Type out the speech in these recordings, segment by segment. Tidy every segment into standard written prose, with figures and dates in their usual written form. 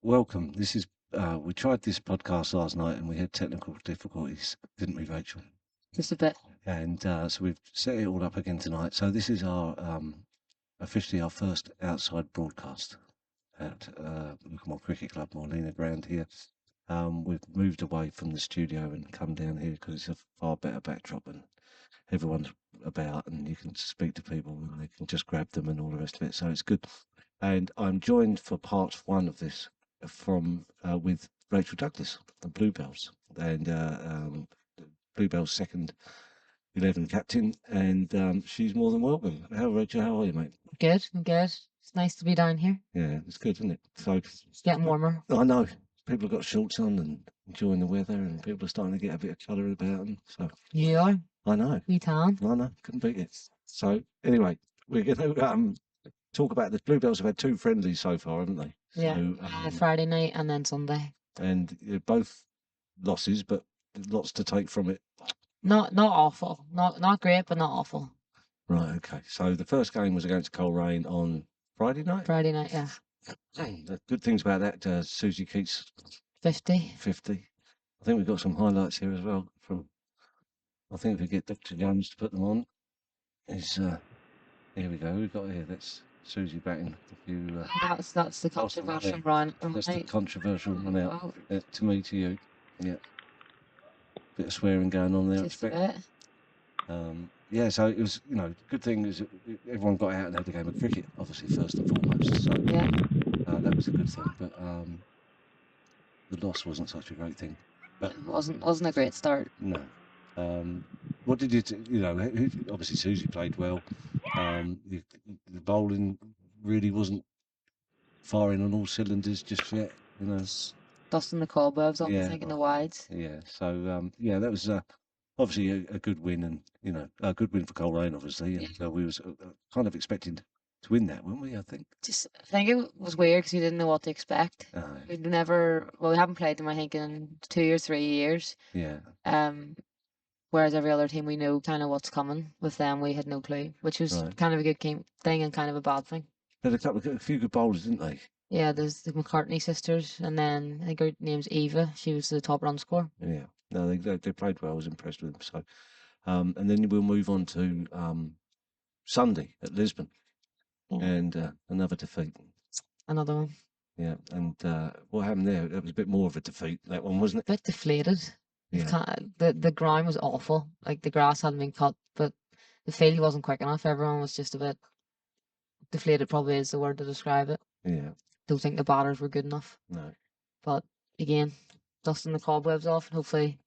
welcome. This is we tried this podcast last night and we had technical difficulties, didn't we, Rachel? Just a bit. And so we've set it all up again tonight. So this is our officially our first outside broadcast at Muckamore Cricket Club, Morlina Ground here. We've moved away from the studio and come down here because it's a far better backdrop and everyone's about and you can speak to people and they can just grab them and all the rest of it. So it's good. And I'm joined for part one of this from with Rachel Douglas, the Bluebells, and Bluebells second 11 captain, and she's more than welcome. Rachel, how are you, mate? Good, I'm good. It's nice to be down here. Yeah, it's good, isn't it? So It's getting warmer. I know people have got shorts on and enjoying the weather, and people are starting to get a bit of colour about them. So You are? I know. We tan. I know. Couldn't beat it. So anyway, we're going to talk about the Bluebells have had two friendlies so far, haven't they? Yeah. So, Friday night and then Sunday. and both losses, but lots to take from it. Not awful. Not great, but not awful. Right. Okay. So the first game was against Coleraine on Friday night. Friday night, yeah. The good things about that, Susie Keats 50. 50. I think we've got some highlights here as well. From I think if we get Dr. Jones to put them on, is here we go. We've got here. That's Susie batting a few. That's the controversial run. That's the controversial run out. To me, to you. Yeah. Bit of swearing going on there. Just a bit. Yeah, so it was, good thing is everyone got out and had the game of cricket, obviously, first and foremost. So Yeah. that was a good thing. But the loss wasn't such a great thing. But It wasn't a great start. No. What did obviously Susie played well. The bowling really wasn't firing on all cylinders just yet, Dusting the cobwebs off, Yeah. I think, in the wides. Yeah, so that was obviously a good win, and a good win for Coleraine, obviously. And we was kind of expecting to win that, weren't we? I think. I think it was weird because we didn't know what to expect. Aye. We haven't played them, I think, in 2 or 3 years. Yeah. Whereas every other team we know kind of what's coming. With them, we had no clue, which was Right. kind of a good thing and kind of a bad thing. They had a few good bowlers, didn't they? Yeah, there's the McCartney sisters, and then I think her name's Eva. She was the top run scorer. Yeah. No, they played well. I was impressed with them. So, and then we'll move on to Sunday at Lisbon, and another defeat. Another one. Yeah, and what happened there? That was a bit more of a defeat. That one, wasn't it? A bit deflated. Yeah. The ground was awful. Like the grass hadn't been cut, but the field wasn't quick enough. Everyone was just a bit deflated. Probably is the word to describe it. Yeah. Don't think the batters were good enough. No. But again, dusting the cobwebs off, and hopefully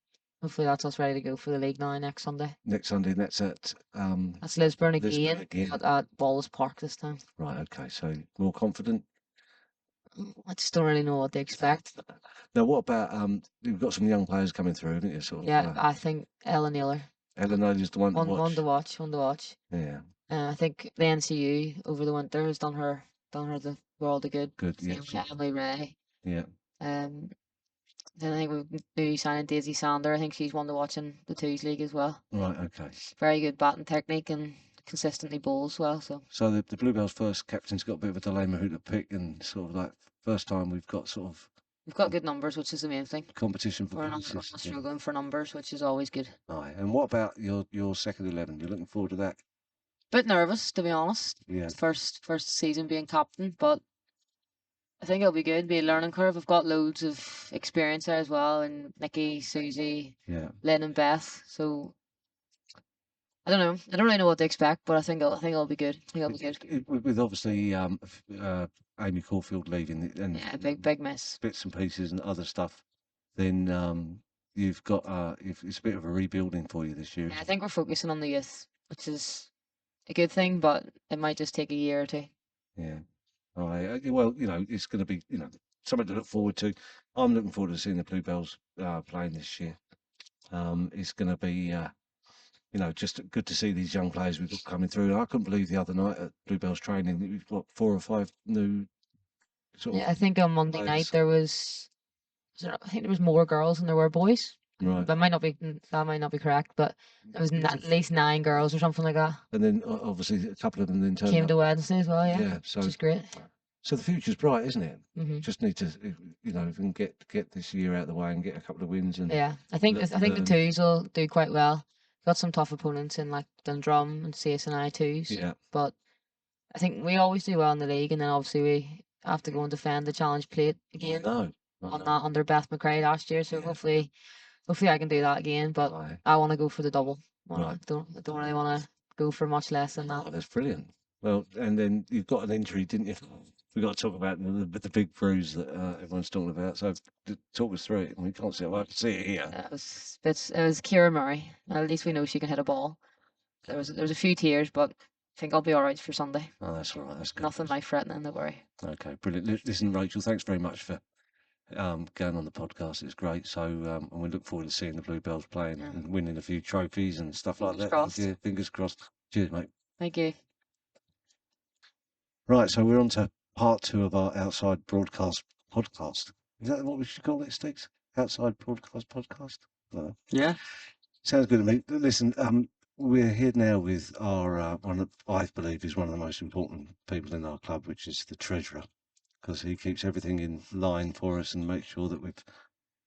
that's us ready to go for the league now next Sunday. Next Sunday, and that's at That's Lisburn again. At Wallace Park this time. Right. Okay. So more confident. I just don't really know what to expect. Now, what about you've got some young players coming through, haven't you? Yeah, I think Ella Naylor. Ella Naylor's the one to watch. One to watch. Yeah. I think the NCU over the winter has done her the world of good. Good. Yeah. Emily Ray. Yeah. Then I think we've new signing Daisy Sander. I think she's one to watch in the Twos League as well. Right. Okay. Very good batting technique and consistently bowls as well. So the Bluebells' first captain's got a bit of a dilemma who to pick, and sort of like first time we've got we've got good numbers, which is the main thing. Competition for we're not struggling for numbers, which is always good. Aye. And what about your second 11? You're looking forward to that? Bit nervous, to be honest. Yeah. First season being captain, but I think it'll be good. Be a learning curve. I've got loads of experience there as well, and Nikki, Susie, Lynn, and Beth. So I don't know. I don't really know what to expect, but I think it'll be good. I think it'll be good. With obviously Amy Caulfield leaving and big miss. Bits and pieces and other stuff, then you've got it's a bit of a rebuilding for you this year. Yeah, I think we're focusing on the youth, which is a good thing, but it might just take a year or two. Yeah. All right. Well, it's going to be something to look forward to. I'm looking forward to seeing the Bluebells playing this year. It's going to be. Just good to see these young players we've got coming through. I couldn't believe the other night at Bluebells training that we've got 4 or 5 new. I think on Monday night there was more girls than there were boys. Right. That might not be correct, but there was at least 9 girls or something like that. And then obviously a couple of them then came to Wednesday as well. Yeah. So which is great. So the future's bright, isn't it? Mm-hmm. Just need to, you know, if we can get this year out of the way and get a couple of wins. And yeah, I think the twos will do quite well. Got some tough opponents in like Dundrum and CSNI twos. Yeah. But I think we always do well in the league, and then obviously we have to go and defend the Challenge Plate again. No. On that under Beth McRae last year. So hopefully I can do that again. But I want to go for the double. I don't really want to go for much less than that. Oh, that's brilliant. Well, and then you've got an injury, didn't you? We've got to talk about the big bruise that everyone's talking about. So talk us through it. We can't see it. I can see it here. It was Kira Murray. At least we know she can hit a ball. There was a few tears, but I think I'll be all right for Sunday. Oh, that's all right. That's good. Nothing life-threatening, don't worry. Okay, brilliant. Listen, Rachel, thanks very much for going on the podcast. It's great. So, and we look forward to seeing the Bluebells playing and winning a few trophies and stuff like that. Crossed. Yeah, fingers crossed. Cheers, mate. Thank you. Right, so we're on to part 2 of our outside broadcast podcast. Is that what we should call it, Sticks? Outside broadcast podcast? Yeah. Sounds good to me. Listen, we're here now with our I believe is one of the most important people in our club, which is the treasurer, because he keeps everything in line for us and makes sure that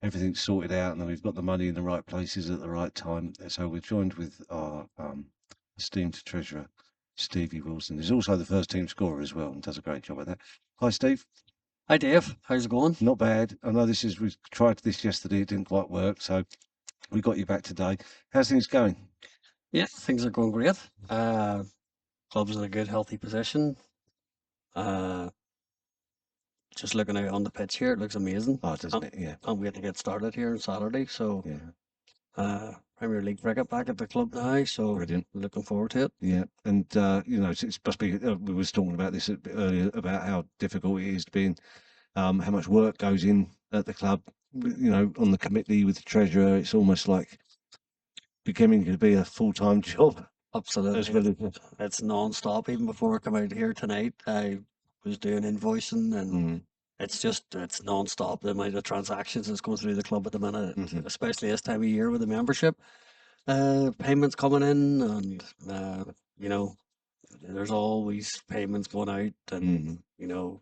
everything's sorted out and that we've got the money in the right places at the right time. So we're joined with our esteemed treasurer, Stevie Wilson. He's also the first team scorer as well and does a great job at that. Hi, Steve. Hi, Dave. How's it going? Not bad. I know we tried this yesterday. It didn't quite work, so we got you back today. How's things going? Yeah, things are going great. Club's in a good, healthy position. Just looking out on the pitch here, it looks amazing. Oh, doesn't it? Yeah. Can't wait to get started here on Saturday. So, yeah. Premier League cricket back at the club now. So, brilliant. Looking forward to it. Yeah, and you know, it must be. We were talking about this a bit earlier about how difficult it is being, how much work goes in at the club. You know, on the committee with the treasurer, it's almost like beginning to be a full-time job. Absolutely. It's non-stop. Even before I come out here tonight, I was doing invoicing and it's non-stop. The amount of transactions that's going through the club at the minute, especially this time of year with the membership payments coming in, and you know, there's always payments going out, and you know,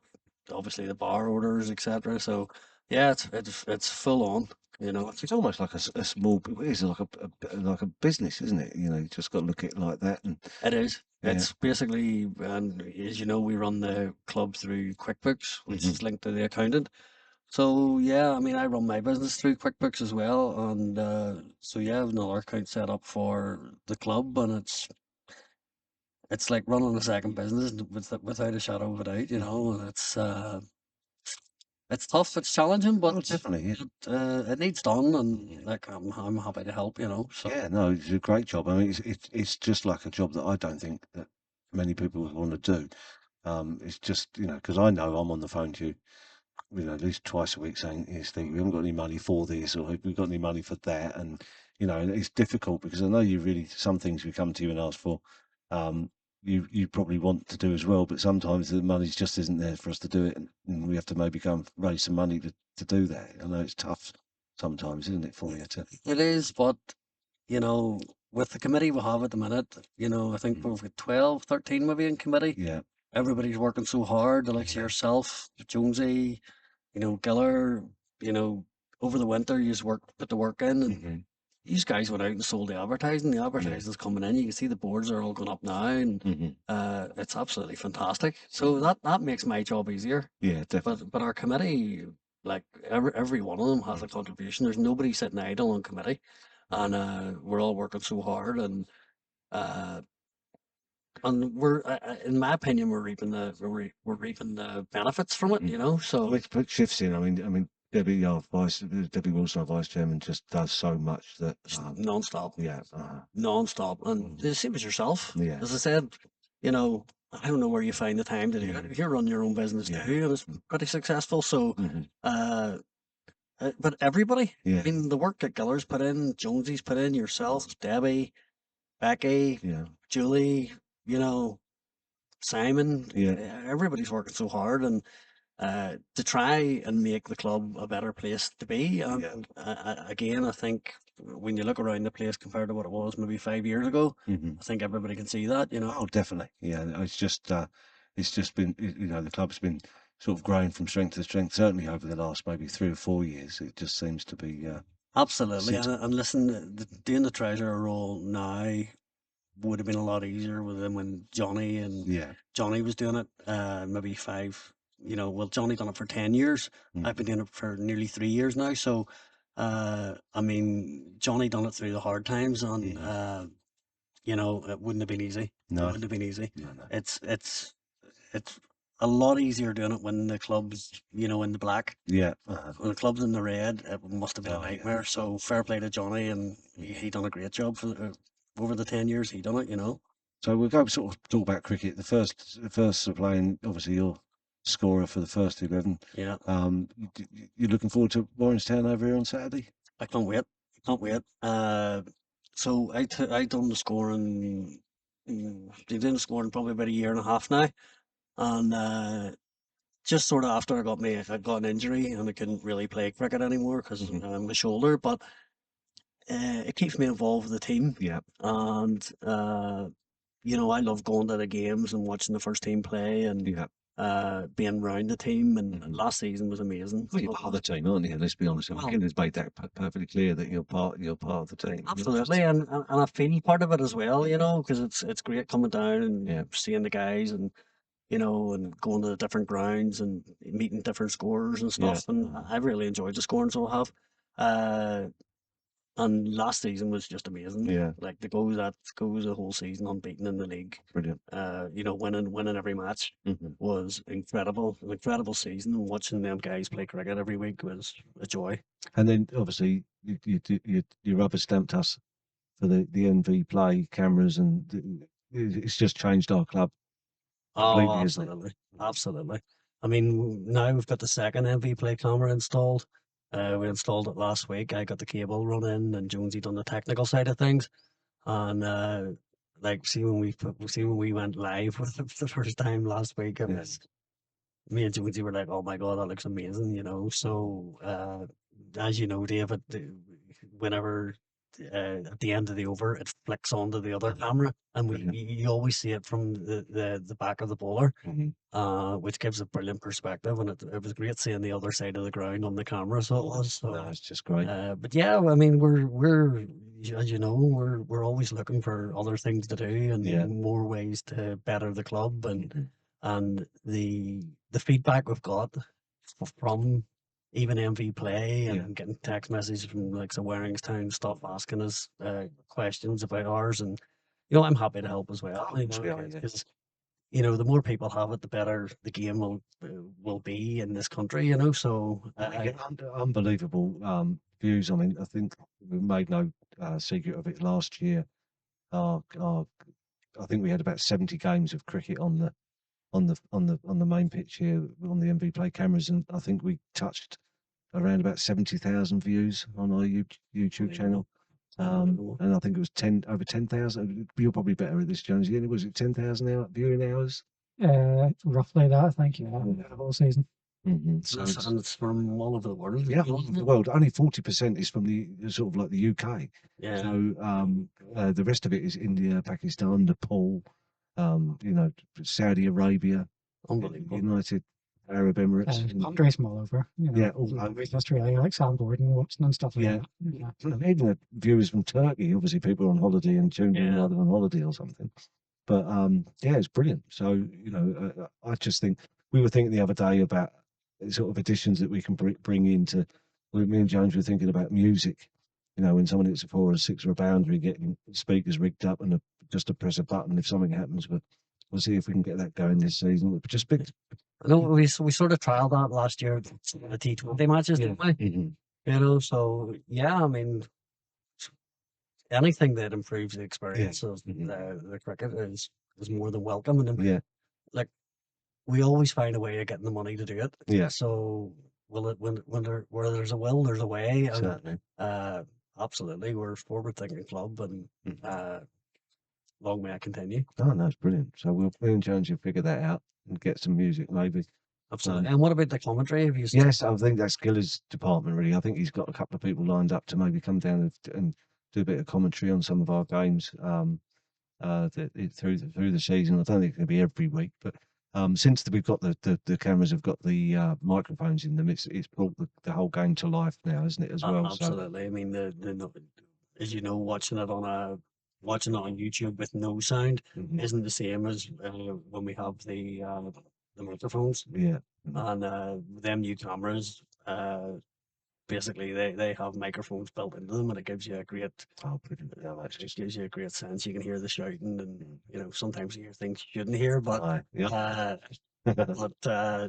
obviously the bar orders, etc. So yeah, it's full on. You know, it's almost like a small. It's like a business, isn't it? You know, you just got to look at it like that. And it is. Yeah. It's basically, and as you know, we run the club through QuickBooks, which is linked to the accountant. So yeah, I mean, I run my business through QuickBooks as well, and so yeah, I have another account set up for the club, and it's like running a second business without a shadow of a doubt, you know. And it's tough, it's challenging, but definitely, it needs done, and like I'm happy to help, you know. So yeah, no, it's a great job. I mean, it's just like a job that I don't think that many people would want to do. It's just, you know, because I know I'm on the phone to you, you know, at least twice a week saying, "Yes, Steve, we haven't got any money for this, or have we got any money for that?" And you know, it's difficult because I know you really some things we come to you and ask for. You probably want to do as well, but sometimes the money just isn't there for us to do it, and we have to maybe go and raise some money to do that. I know it's tough sometimes, isn't it, for you to? It is, but you know, with the committee we have at the minute, you know, I think we've got 12, 13 maybe in committee. Yeah. Everybody's working so hard, the likes of yourself, Jonesy, you know, Giller, you know, over the winter you just put the work in, and these guys went out and sold the advertising. The advertising's coming in. You can see the boards are all going up now, and it's absolutely fantastic. So that makes my job easier. Yeah, definitely. But our committee, like every one of them has a contribution. There's nobody sitting idle on committee, and we're all working so hard, and we're, in my opinion, we're reaping the benefits from it. You know, so it put shifts in. I mean. Debbie Wilson, our vice chairman, just does so much that non-stop. Yeah, non-stop, and the same as yourself. Yeah, as I said, you know, I don't know where you find the time to do it. You run your own business too, and it's pretty successful. So, but everybody, I mean, the work that Giller's put in, Jonesy's put in, yourself, Debbie, Becky, Julie, you know, Simon, everybody's working so hard, and to try and make the club a better place to be. And again, I think when you look around the place compared to what it was maybe 5 years ago, I think everybody can see that, you know. Oh, definitely. Yeah, it's just been, you know, the club's been sort of growing from strength to strength. Certainly over the last maybe 3 or 4 years, it just seems to be. Absolutely, and listen, doing the treasurer role now would have been a lot easier with them when Johnny was doing it. Maybe 5. Johnny done it for 10 years. I've been doing it for nearly 3 years now. So, I mean, Johnny done it through the hard times, and it wouldn't have been easy. No. It wouldn't have been easy. No. It's a lot easier doing it when the club's in the black. Yeah. When the club's in the red, it must have been a nightmare. So fair play to Johnny, and he done a great job for over the 10 years he done it. So we'll go sort of talk about cricket. The first playing, obviously you're scorer for the first 11. Yeah. You're looking forward to Warrenstown over here on Saturday? I can't wait. So I done the scoring. Been doing the scoring probably about a year and a half now, and just sort of after I got an injury and I couldn't really play cricket anymore because of my shoulder, but it keeps me involved with the team. Yeah. And I love going to the games and watching the first team play and being around the team. And last season was amazing. Well, you're part of the team, aren't you? Let's be honest. McKinnon's made that perfectly clear that you're part of the team. Absolutely, and I feel part of it as well. Because it's great coming down and seeing the guys and and going to the different grounds and meeting different scorers and stuff. Yeah. And I've really enjoyed the scoring, so I have. And last season was just amazing. Yeah. Like to go the whole season unbeaten in the league. Brilliant. Winning every match was incredible. An incredible season, and watching them guys play cricket every week was a joy. And then obviously you rubber stamped us for the NV Play cameras, and it's just changed our club. Oh, absolutely, absolutely. I mean, now we've got the second NV Play camera installed. We installed it last week. I got the cable run in, and Jonesy done the technical side of things. And see when we went live with it for the first time last week, it was me and Jonesy were like, "Oh my god, that looks amazing!" So as you know, David, whenever at the end of the over, it flicks onto the other camera, and you always see it from the back of the bowler, which gives a brilliant perspective, and it was great seeing the other side of the ground on the camera. So it was. So, no, it's just great. But yeah, I mean, we're as you know, we're always looking for other things to do and more ways to better the club, and the feedback we've got from even MV Play and getting text messages from like Waringstown stuff asking us questions about ours, and I'm happy to help as well. Because the more people have it, the better the game will be in this country. So unbelievable views. I mean, I think we made no secret of it last year. I think we had about 70 games of cricket on the main pitch here on the MV Play cameras, and I think we touched around about 70,000 views on our YouTube channel. And I think it was over 10,000. You're probably better at this, Jones. Was it 10,000 viewing hours? Roughly that, I think. The whole season. And it's from all over the world. Yeah, all over the world. Only 40% is from the sort of like the UK. Yeah. So the rest of it is India, Pakistan, Nepal, Saudi Arabia, unbelievable, United Arab Emirates, countries from all over. All over Australia, like Sam Gordon watching and stuff like that. Yeah. And even viewers from Turkey. Obviously, people are on holiday and tuned in rather than on holiday or something. But it's brilliant. So I just think we were thinking the other day about sort of additions that we can bring into. Me and James were thinking about music. When someone hits a 4 or a 6 or a boundary, getting speakers rigged up and just to press a button if something happens. But we'll see if we can get that going this season. But just big. I know we sort of trialed that last year, the T20 matches, didn't we? So I mean, anything that improves the experience of the cricket is more than welcome. And like we always find a way of getting the money to do it. Yeah. So where there's a will, there's a way. And, certainly. Absolutely, we're a forward-thinking club, and long may it continue. Oh, that's brilliant. So me and Jones will figure that out and get some music maybe. Absolutely. And what about the commentary? Have you yes, I think that's Giller's department really. I think he's got a couple of people lined up to maybe come down and do a bit of commentary on some of our games through the season. I don't think it's going to be every week, but since we've got the cameras have got the microphones in them, it's brought the whole game to life now, isn't it, as well? Absolutely. I mean, as you know, watching it on YouTube with no sound isn't the same as when we have the microphones. Yeah. And them new cameras, basically they have microphones built into them, and it gives you a great it gives you a great sense. You can hear the shouting, and you know, sometimes you hear things you shouldn't hear, but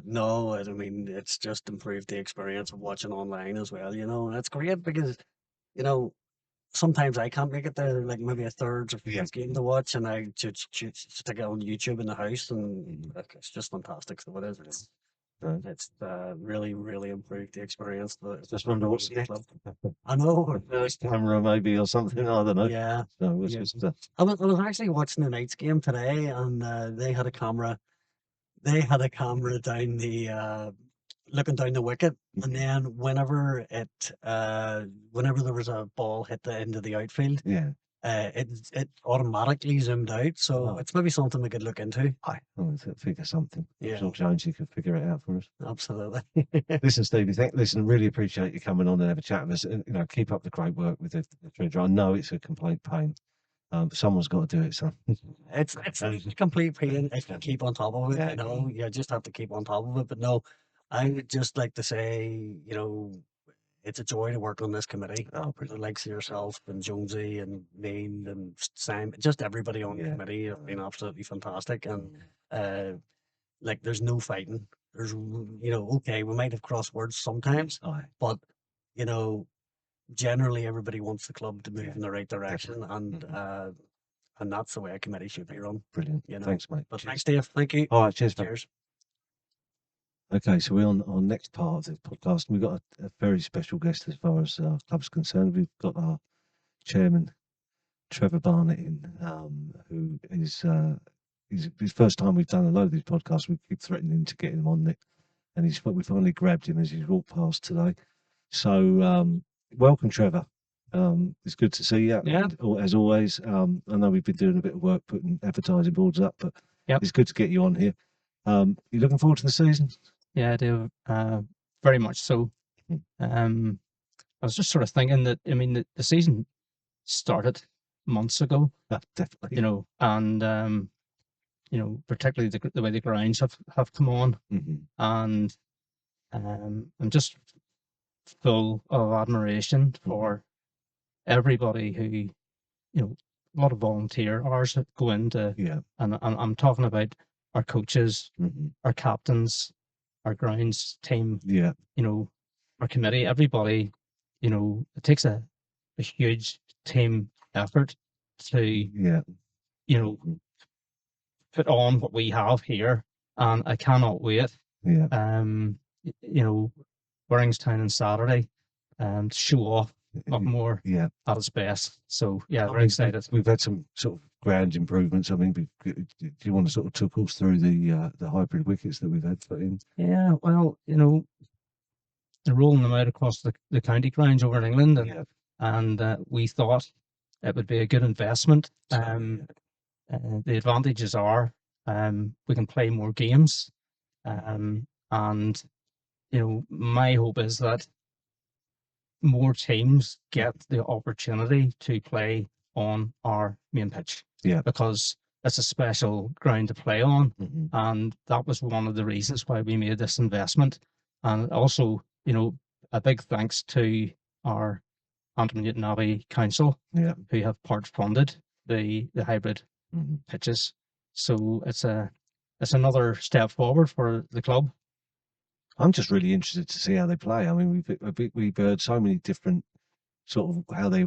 no, I mean, it's just improved the experience of watching online as well, you know, and it's great because, you know, sometimes I can't make it there, like maybe a third or fourth game to watch, and I just stick it on YouTube in the house, and it's just fantastic. So it is. It's really, really improved the experience. Just wonder what's next. I know. Camera maybe or something. I don't know. Yeah. So it's just, I was actually watching the Knights game today, and they had a camera. They had a camera down the looking down the wicket, and then whenever there was a ball hit the end of the outfield, it automatically zoomed out. So it's maybe something we could look into. Figure something. Yeah. Sure, Jonesy could figure it out for us. Absolutely. Listen, Stevie, listen, really appreciate you coming on and have a chat with us. And, you know, keep up the great work with the Treasure. I know it's a complete pain. Someone's got to do it, so it's a complete pain if you keep on top of it. You know, you just have to keep on top of it. But no, I would just like to say, you know, it's a joy to work on this committee. The likes of yourself and Jonesy and Neil and Sam, just everybody on the committee have been absolutely fantastic. And like, there's no fighting. There's, you know, okay, we might have crossed words sometimes, but you know, generally everybody wants the club to move in the right direction, and that's the way a committee should be run. Brilliant. You know? Thanks, mate. But thanks, Dave. Thank you. All right, cheers. Cheers. Okay, so we're on our next part of the podcast. We've got a very special guest as far as our club's concerned. We've got our chairman, Trevor Barnett, in, who is his first time we've done a load of these podcasts. We keep threatening to get him on it, and we finally grabbed him as he's walked past today. So welcome, Trevor. It's good to see you. Yeah. And, as always, I know we've been doing a bit of work putting advertising boards up, but it's good to get you on here. You looking forward to the season? Yeah, I do. Very much so. I was just sort of thinking that, I mean, the season started months ago. Definitely. You know, and you know, particularly the way the grounds have come on, and I'm just full of admiration for everybody who, you know, a lot of volunteer hours that go into, and I'm talking about our coaches, our captains, our grounds team, you know, our committee, everybody. You know, it takes a huge team effort to, you know, put on what we have here, and I cannot wait. You know, Warringstown on Saturday, to show off Muckamore at its best. So yeah, very excited. We've had some sort of grand improvements. I mean, do you want to sort of talk us through the hybrid wickets that we've had put in? Yeah, well, you know, they're rolling them out across the county grounds over in England, and we thought it would be a good investment. The advantages are we can play more games, and you know, my hope is that more teams get the opportunity to play on our main pitch, because it's a special ground to play on, and that was one of the reasons why we made this investment. And also, you know, a big thanks to our Antrim Newton Abbey Council, who have part funded the hybrid pitches. So it's another step forward for the club. I'm just really interested to see how they play. I mean, we've heard so many different sort of how they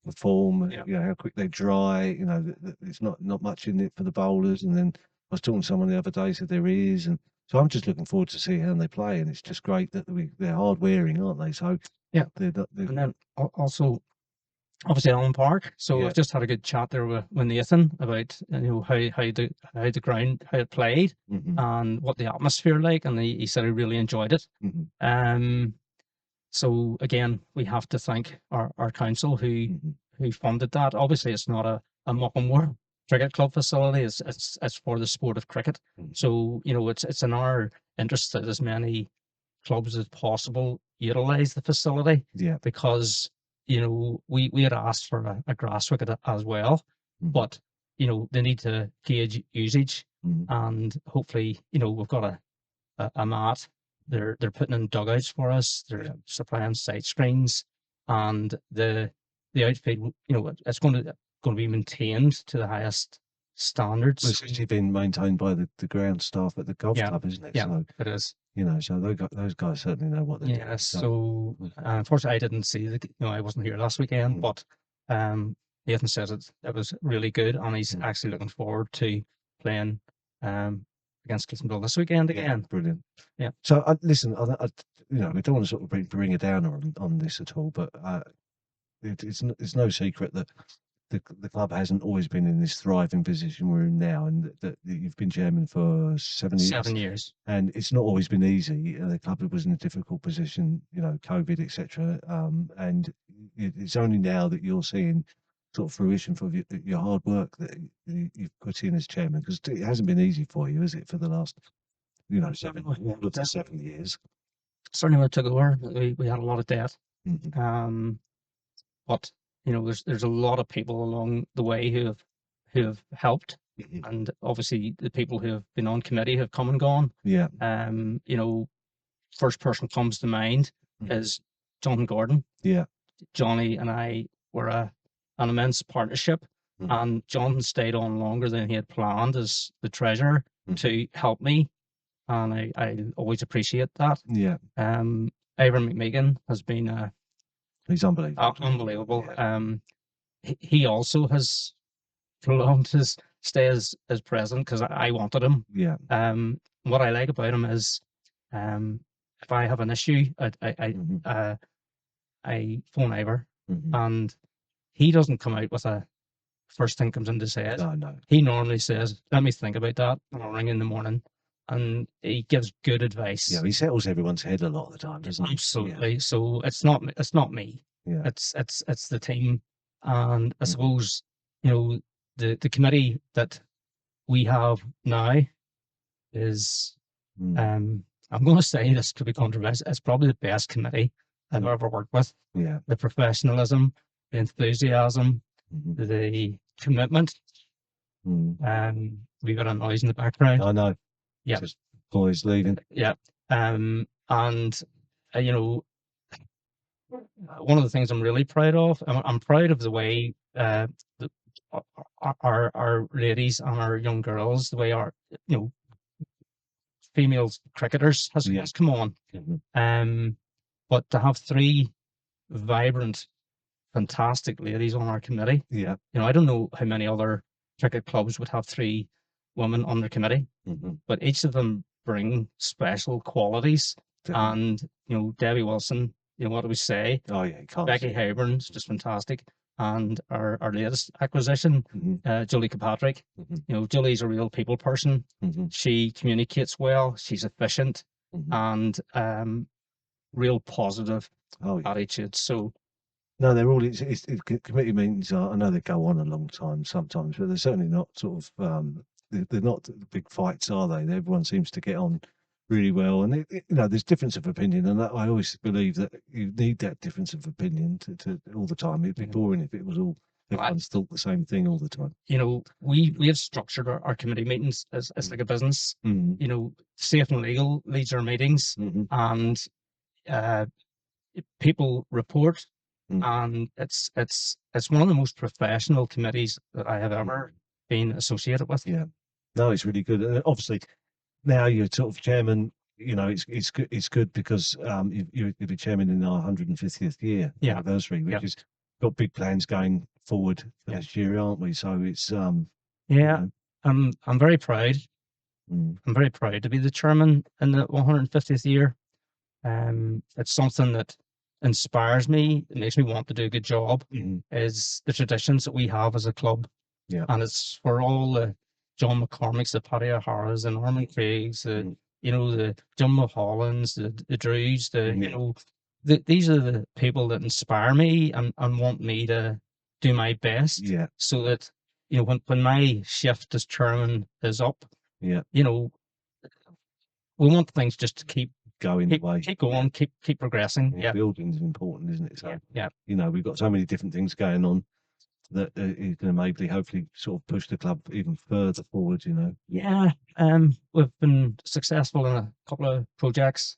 perform, you know, how quick they dry. You know, there's not much in it for the bowlers. And then I was talking to someone the other day, said there is, and so I'm just looking forward to see how they play. And it's just great that they're hard wearing, aren't they? So they're and then also, obviously, Allen Park. So I've just had a good chat there with Nathan about, you know, how the ground, how it played, and what the atmosphere like, and he said he really enjoyed it. So again, we have to thank our council who funded that. Obviously, it's not a Muckamore cricket club facility. It's for the sport of cricket. So, you know, it's in our interest that as many clubs as possible utilize the facility. Yeah. Because, you know, we had asked for a grass wicket as well, but, you know, they need to gauge usage, and hopefully, you know, we've got a mat. They're putting in dugouts for us. They're supplying sight screens, and the outfield, you know, it's going to be maintained to the highest standards. It's actually been maintained by the ground staff at the golf club, isn't it? Yeah, so, it is. You know, so those guys certainly know what they're doing. Yeah, so unfortunately I didn't see I wasn't here last weekend, but Nathan said it was really good, and he's actually looking forward to playing against Cliftonville this weekend again. Yeah, brilliant. Yeah. So listen, you know, we don't want to sort of bring a downer on this at all, but it's no secret that the club hasn't always been in this thriving position we're in now, and that you've been chairman for 7 years. 7 years. And it's not always been easy. The club was in a difficult position, you know, COVID, etc. And it's only now that you're seeing sort of fruition for your hard work that you've put in as chairman, because it hasn't been easy for you, has it, for the last, you know, 7 years? Certainly when I took over, we had a lot of debt. But you know, there's a lot of people along the way who have helped, and obviously the people who have been on committee have come and gone. Yeah. You know, first person comes to mind is Jonathan Gordon. Yeah. Johnny and I were an immense partnership, and Jonathan stayed on longer than he had planned as the treasurer to help me, and I always appreciate that. Yeah. Ivan McMegan has been he's unbelievable. Unbelievable. He also has prolonged his stay as president because I wanted him. Yeah. What I like about him is, if I have an issue, I phone Ivor, and he doesn't come out with a first thing comes into his head. No. He normally says, "Let me think about that," and I'll ring in the morning, and he gives good advice. Yeah, he settles everyone's head a lot of the time, doesn't he? Absolutely. Yeah. So it's not me. Yeah. It's the team, and I suppose, you know, the committee that we have now is I'm going to say this could be controversial. It's probably the best committee I've ever worked with. Yeah. The professionalism, the enthusiasm, the commitment. We've got a noise in the background. I know. Yeah. Just boys leaving. Yeah. And you know, one of the things I'm really proud of, I'm proud of the way our ladies and our young girls, the way our, you know, female cricketers has come on. But to have 3 vibrant, fantastic ladies on our committee, yeah, you know, I don't know how many other cricket clubs would have 3 women on their committee, but each of them bring special qualities. And you know, Debbie Wilson, you know, what do we say? Oh yeah, Becky Hayburn's just fantastic, and our latest acquisition, Julie Kilpatrick. You know, Julie's a real people person. She communicates well. She's efficient, and real positive attitude. So. No, they're all. Committee meetings I know they go on a long time sometimes, but they're certainly not sort of. They're not big fights, are they? Everyone seems to get on really well, and you know, there's difference of opinion, and I always believe that you need that difference of opinion to all the time. It'd be boring if it was all everyone's thought the same thing all the time. You know, we have structured our committee meetings as like a business. You know, Safe and Legal leads our meetings, and people report. And it's one of the most professional committees that I have ever been associated with. Yeah, no, it's really good. And obviously, now you're sort of chairman. You know, it's good. It's good because you'll be chairman in our 150th year anniversary, which has got big plans going forward for this year, aren't we? So it's you know. I'm very proud. I'm very proud to be the chairman in the 150th year. It's something that inspires me. It makes me want to do a good job. Is the traditions that we have as a club, and it's for all the John McCormicks, the Paddy O'Hara's, the Norman Craigs, the you know, the John Mulhollands, the Drews, you know, these are the people that inspire me and want me to do my best, so that you know, when my shift as chairman is up, Yeah. you know, we want things just to keep going away. Keep going, keep progressing. Yeah. Building is important, isn't it? So, yeah. You know, we've got so many different things going on that is going to maybe, hopefully, sort of push the club even further forward. You know. Yeah. We've been successful in a couple of projects,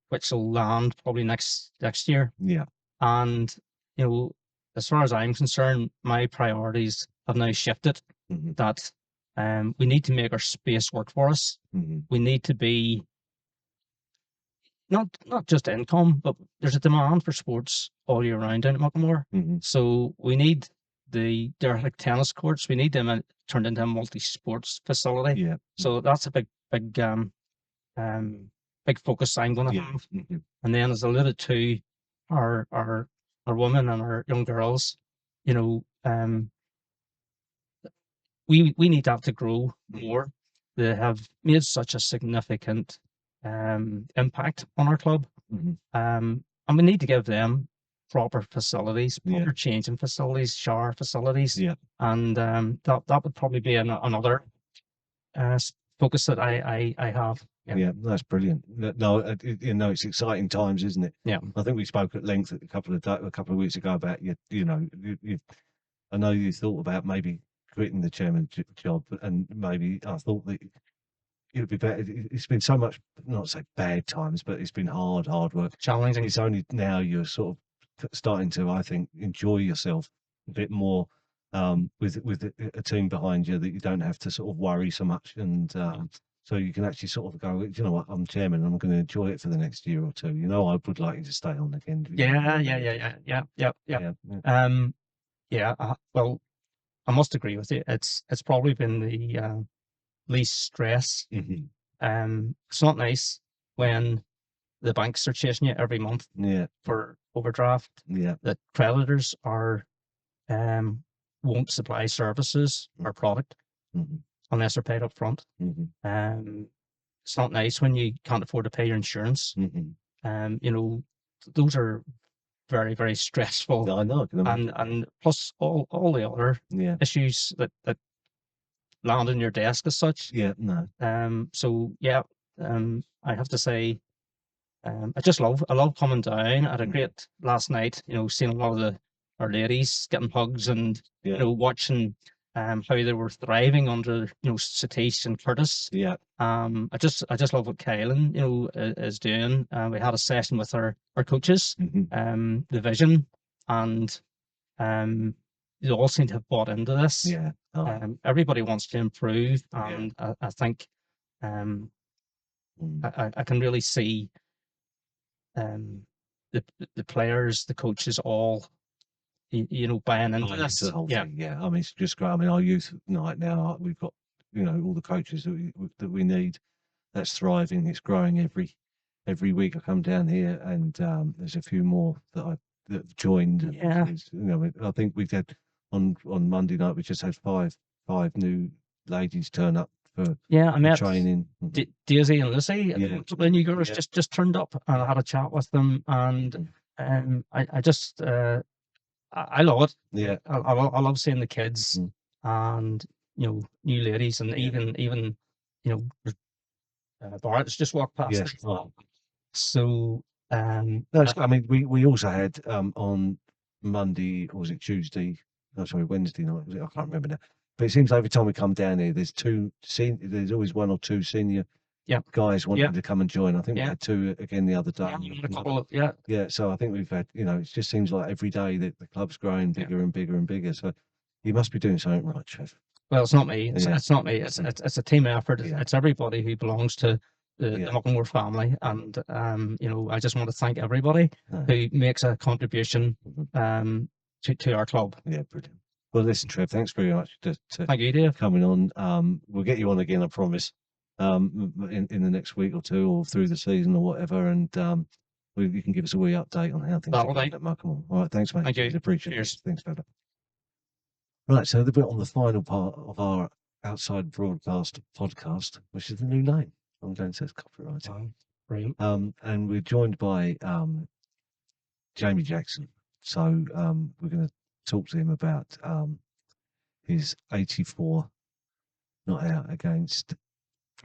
which will land probably next year. Yeah. And you know, as far as I'm concerned, my priorities have now shifted. Mm-hmm. That we need to make our space work for us. Mm-hmm. We need to be not just income, but there's a demand for sports all year round down at Muckamore. Mm-hmm. So we need they're like tennis courts. We need them turned into a multi-sports facility. Yeah. So that's a big focus I'm going to have. Mm-hmm. And then, as alluded to, our women and our young girls, you know, we need that to grow more. They have made such a significant impact on our club. Mm-hmm. And we need to give them proper facilities, proper changing facilities, shower facilities. Yeah. And that would probably be another focus that I have. Yeah, that's brilliant. No, you know, it's exciting times, isn't it? Yeah. I think we spoke at length a couple of weeks ago about you know, I know you thought about maybe quitting the chairman job, and maybe I thought that it would be better. It's been so much, not say bad times, but it's been hard work, challenging. It's only now you're sort of starting to, I think, enjoy yourself a bit more with a team behind you, that you don't have to sort of worry so much, and so you can actually sort of go, you know what, I'm chairman, and I'm going to enjoy it for the next year or two. You know, I would like you to stay on again. Yeah. Well, I must agree with you. It's probably been the least stress. Mm-hmm. It's not nice when the banks are chasing you every month for overdraft. Yeah. That creditors are won't supply services or product unless they're paid up front. It's not nice when you can't afford to pay your insurance. You know, those are very, very stressful. I know. And plus all the other issues that land on your desk as such. Yeah, no. So I have to say, I love coming down. I had a great last night, you know, seeing a lot of our ladies getting hugs and you know, watching how they were thriving under, you know, Satish and Curtis. Yeah. I just love what Kylan, you know, is doing. We had a session with our coaches, the vision, and they all seem to have bought into this. Yeah. Everybody wants to improve, and I think I can really see the players, the coaches, all you know, buying into this. The whole thing. Yeah. I mean, it's just great. I mean, our youth night now, we've got, you know, all the coaches that we need. That's thriving. It's growing every week. I come down here, and there's a few more that have joined. Yeah. You know, I think we've had on Monday night, we just had five new ladies turn up for I met training. Daisy and Lucy, the new girls just turned up, and I had a chat with them, and I just I love it. Yeah, I love seeing the kids and, you know, new ladies, and even you know, Barnett's just walked past. Yes. So no, I mean, we also had on Monday, or was it Tuesday? No, sorry, Wednesday night. I can't remember now. But it seems like every time we come down here, there's always one or two senior guys wanting to come and join. I think we had two again the other day. A couple of, So I think we've had, you know, it just seems like every day that the club's growing bigger and bigger and bigger. So you must be doing something right, Trev. Well, it's not me. It's not me. It's a team effort. It's everybody who belongs to the Muckamore family, and you know, I just want to thank everybody who makes a contribution to our club. Yeah, brilliant. Well, listen, Trev, thanks very much thank you, Dave, coming on. We'll get you on again, I promise, in the next week or two, or through the season or whatever, and you can give us a wee update on how things are going at Muckamore. All right, thanks, mate. Thank you. Appreciate it. Thanks, fella. Right, so the bit on the final part of our outside broadcast podcast, which is the new name. I'm going to say it's copyrighted. Brilliant. And we're joined by Jamie Jackson. So we're going to talk to him about his 84 not out against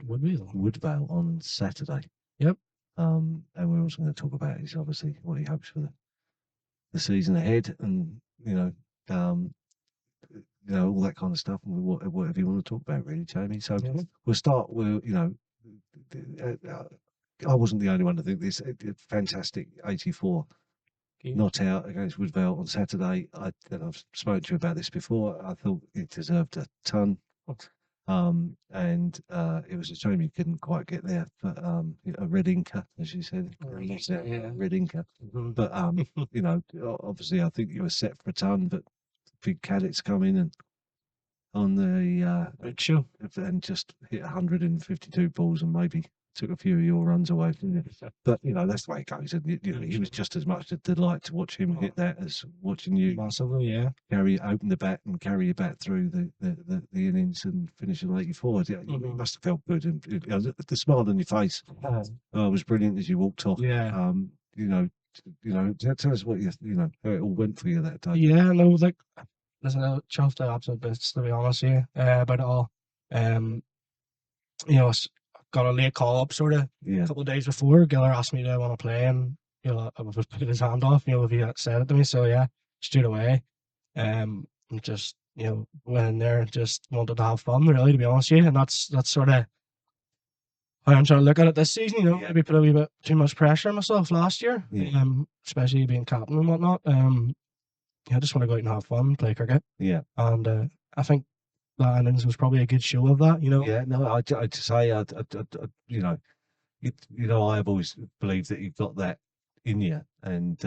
Woodvale on Saturday. Yep. And we're also going to talk about is obviously what he hopes for the season ahead, and all that kind of stuff, and whatever you want to talk about, really, Jamie. So we'll start with I wasn't the only one to think this fantastic 84 not out against Woodvale on Saturday. And I've spoken to you about this before. I thought it deserved a ton. And it was a shame you couldn't quite get there, but a red inker, as you said, red inker. But obviously, I think you were set for a ton. But big cadets come in and on the big show and just hit 152 balls and maybe took a few of your runs away from you. But that's the way it goes. And he was just as much a delight to watch him hit that as watching you massively, open the bat and carry your bat through the innings and finish an 84. You must have felt good, and the smile on your face was brilliant as you walked off. Tell us what how it all went for you that day. Yeah, no, like listen, I chuffed the absolute bits, to be honest with you, about it all. Got a late call up sort of a couple of days before. Giller asked me, do I want to play, and I was putting his hand off, if he had said it to me. So straight away, just went in there and just wanted to have fun, really, to be honest with you. And that's sort of how I'm trying to look at it this season. Maybe put a wee bit too much pressure on myself last year, especially being captain and whatnot. I just want to go out and have fun, play cricket. Yeah. And I think that innings was probably a good show of that, Yeah, no, I'd say, I've always believed that you've got that in you, and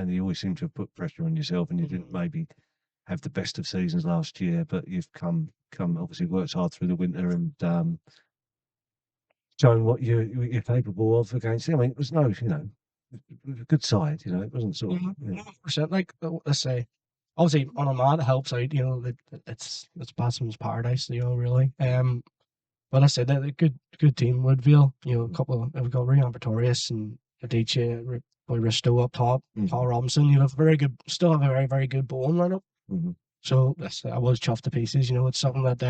you always seem to have put pressure on yourself, and you didn't maybe have the best of seasons last year, but you've come obviously worked hard through the winter and showing what you're capable of against. I mean, it was no, a good side, it wasn't sort of 100%. Like, let's say, obviously on a mat it helps out, it's batsman's paradise, really. But I said that a good team, Woodville, a couple we've got Ryan Pretorius and Adichie, Boy Risto up top, Paul Robinson, still have a very, very good bowling lineup. So I was chuffed to pieces, it's something that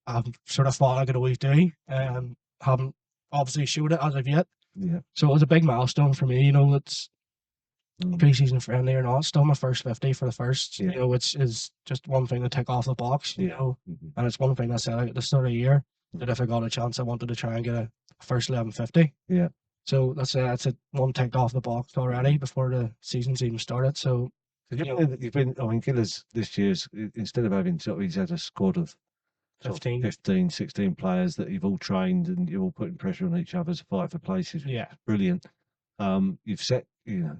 I've sort of thought I could always do. Haven't obviously showed it as of yet. Yeah. So it was a big milestone for me, it's pre-season friendly or not, still my first 50 for the first, which is just one thing to tick off the box, and it's one thing I said at the start of the year that if I got a chance, I wanted to try and get a first 1150. Yeah. So that's it, one ticked off the box already before the season's even started. So you've been, Giller's this year's, instead of having he's had a squad of 15, 16 players that you've all trained and you're all putting pressure on each other to fight for places. Yeah. Brilliant. You've set, you've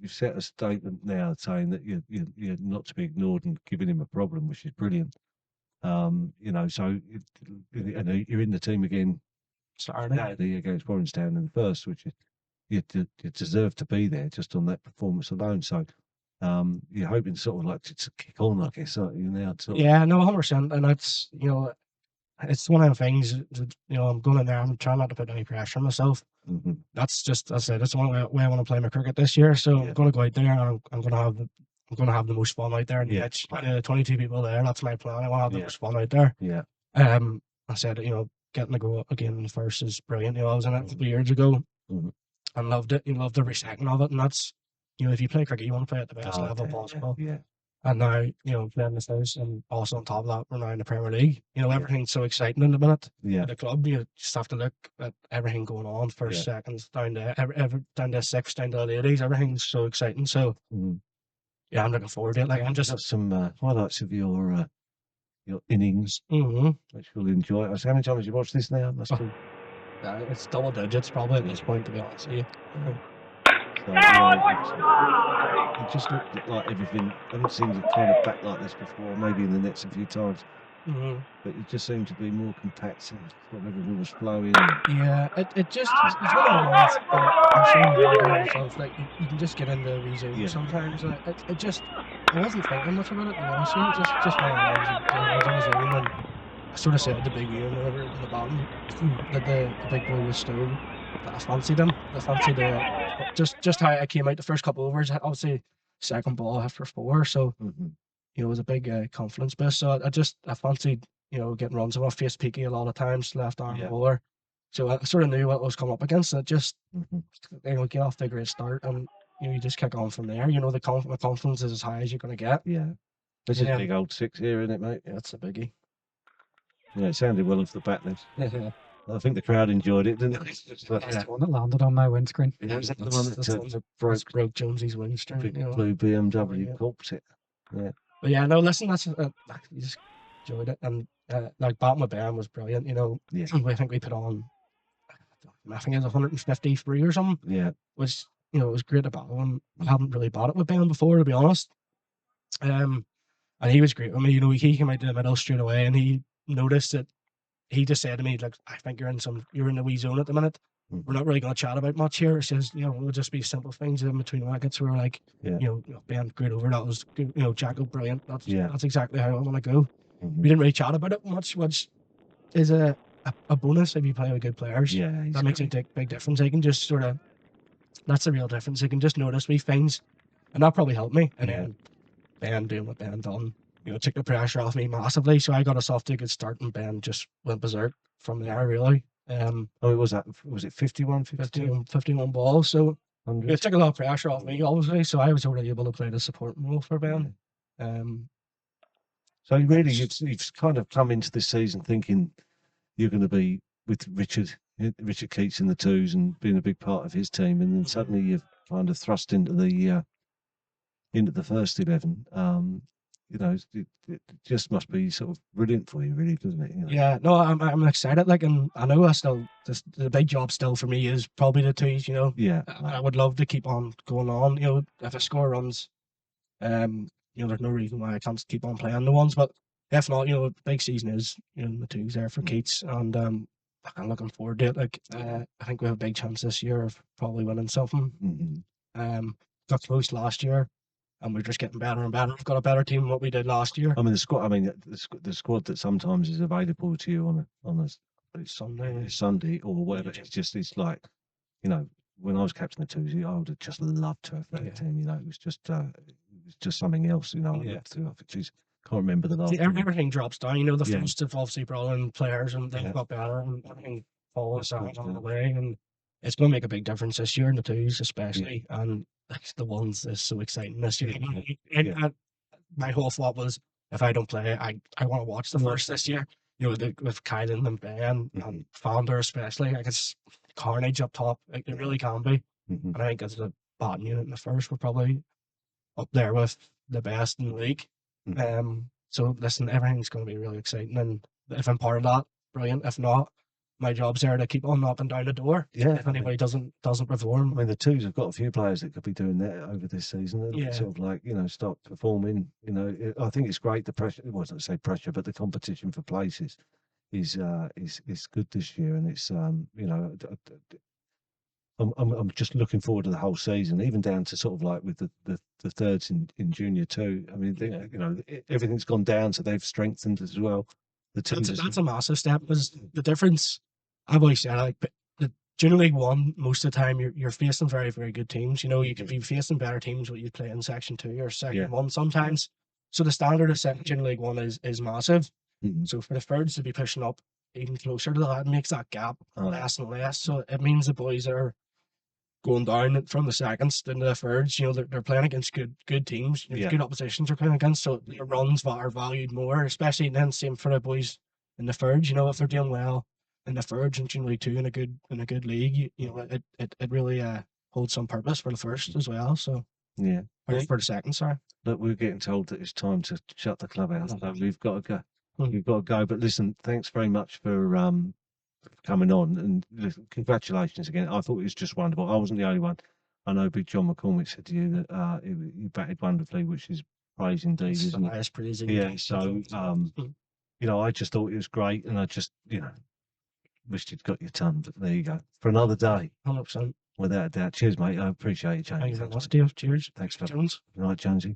set a statement now saying that you're not to be ignored and giving him a problem, which is brilliant. So you're in the team again Saturday against Warrenstown in the first, which is you deserve to be there just on that performance alone. So you're hoping sort of like to kick on, I guess, aren't you now? Yeah, no, 100%, and that's it's one of the things. I'm going in there. I'm trying not to put any pressure on myself. That's just, as I said, that's the one way I want to play my cricket this year. So I'm going to go out there and I'm going to have the most fun out there in the pitch. 22 people there. That's my plan. I want to have the most fun out there. Yeah. I said, getting to go again in the first is brilliant. I was in it a couple of years ago and loved it. Loved every second of it. And that's, if you play cricket, you want to play at the best level possible. Yeah. And now, playing this house, and also on top of that, we're now in the Premier League. Everything's so exciting in the minute. Yeah. At the club, you just have to look at everything going on, first, seconds, down to down to six, down to the ladies. Everything's so exciting. So, I'm looking forward to it. Like, I'm just got some highlights of your innings, which you'll enjoy. How many times have you watched this now? It's double digits probably at this point, to be honest with you. So, it just looked like everything. I haven't seen it kind of back like this before. Maybe in the nets a few times, but it just seemed to be more compact and sort of everything was flowing. Yeah, it's one of the ones I'm sure you know yourself. Like you can just get into resume sometimes. I wasn't thinking much about it, to be honest with you. Just one of the ones on his own, and I sort of said at the big year, whatever, in the bottom, that the big boy was Stone. I fancied him. I fancied just how I came out the first couple overs. Obviously, second ball after 4. So you know, was a big confidence boost. So I fancied, you know, getting runs. I faced Peaky a lot of times, left arm bowler. So I sort of knew what I was coming up against. And it just, you know, get off to a great start, and you know, you just kick on from there. You know, the confidence is as high as you're going to get. Yeah. This is a big old 6 here, isn't it, mate? Yeah, it's a biggie. Yeah, it sounded well off the bat then. I think the crowd enjoyed it, didn't they? That's the one that landed on my windscreen. Yeah, was that the one that broke Jonesy's windscreen? Big You know? blue BMW corpse it. Yeah. But yeah, no, listen, that's you just enjoyed it, and like batting with Ben was brilliant. You know, I think we put on, I think it was 153 or something. Yeah. Which, you know, it was great to battle, and I haven't really batted with Ben before, to be honest. And he was great with me. You know, he came out to the middle straight away, and he noticed that. He just said to me, like, I think you're in a wee zone at the minute. We're not really going to chat about much here. He says, you know, it'll just be simple things in between wickets. We're like, you know, Ben, great over. That was good. You know, Jacko, brilliant. That's exactly how I want to go. We didn't really chat about it much, which is a bonus if you play with good players. Yeah, that makes a big difference. They can just sort of, that's the real difference. They can just notice wee things, and that probably helped me. And then Ben doing what Ben done, you know, took the pressure off me massively. So I got us off to a good start, and Ben just went berserk from there, really. Was it 51, 51 balls? So it took a lot of pressure off me, obviously. So I was already able to play the supporting role for Ben. So really, you've kind of come into this season thinking you're going to be with Richard Keats in the twos and being a big part of his team, and then suddenly you've kind of thrust into the first 11. You know, it just must be sort of brilliant for you, really, doesn't it? You know? Yeah, no, I'm excited. Like, and I know the big job still for me is probably the twos. You know, I would love to keep on going on. You know, if a score runs, you know, there's no reason why I can't keep on playing the ones. But if not, you know, the big season is, you know, the twos there for Keats, and I'm looking forward to it. Like, I think we have a big chance this year of probably winning something. Got close last year, and we're just getting better and better. We've got a better team than what we did last year. I mean, the squad that sometimes is available to you on a Sunday or whatever. It's like, you know, when I was captain of the twos, I would have just loved to have that team. You know, it was just something else. You know, can't remember the last. Everything drops down. You know, the first have obviously brought in players, and they've got better, and everything follows on the way, and it's going to make a big difference this year in the twos, especially, and the ones is so exciting this year. My whole thought was, if I don't play, I want to watch the first this year. You know, with Kylan and Ben and Founder especially, like, it's carnage up top. Like, it really can be. And I think as a batting unit in the first, we're probably up there with the best in the league. So listen, everything's going to be really exciting, and if I'm part of that, brilliant. If not, my job's there to keep on knocking down the door. Yeah. If anybody doesn't perform. I mean, the twos have got a few players that could be doing that over this season, and sort of like, you know, start performing. You know, I think it's great. The pressure, well, I don't say pressure, but the competition for places is good this year, and it's you know, I'm just looking forward to the whole season, even down to sort of like with the thirds in junior too. I mean, you know, everything's gone down, so they've strengthened as well. That's a massive step, because the difference, I've always said, like, the Junior League 1, most of the time you're facing very, very good teams. You know, you could be facing better teams when you play in Section 2 or Section 1 sometimes. So the standard of Junior League 1 is massive. So for the thirds to be pushing up even closer to that, it makes that gap less and less. So it means the boys are going down from the seconds into the thirds. You know, they're playing against good teams. You know, good oppositions they're playing against, so their runs are valued more, especially then same for the boys in the thirds. You know, if they're doing well in the thirds and Junior League 2 in a good league, you know, it really holds some purpose for the first as well. So for the second, sorry. Look, we're getting told that it's time to shut the club out, so we've got to go. We've got to go. But listen, thanks very much for coming on, and congratulations again. I thought it was just wonderful. I wasn't the only one. I know Big John McCormick said to you that you batted wonderfully, which is praise indeed, isn't it? It's praise indeed. So you know, I just thought it was great, and I just, you know, wished you'd got your ton. But there you go, for another day. 100%. Without a doubt. Cheers, mate. I appreciate you, James. Thank you very much, Dave. Cheers. Thanks for Jones. Good night, Jonesy.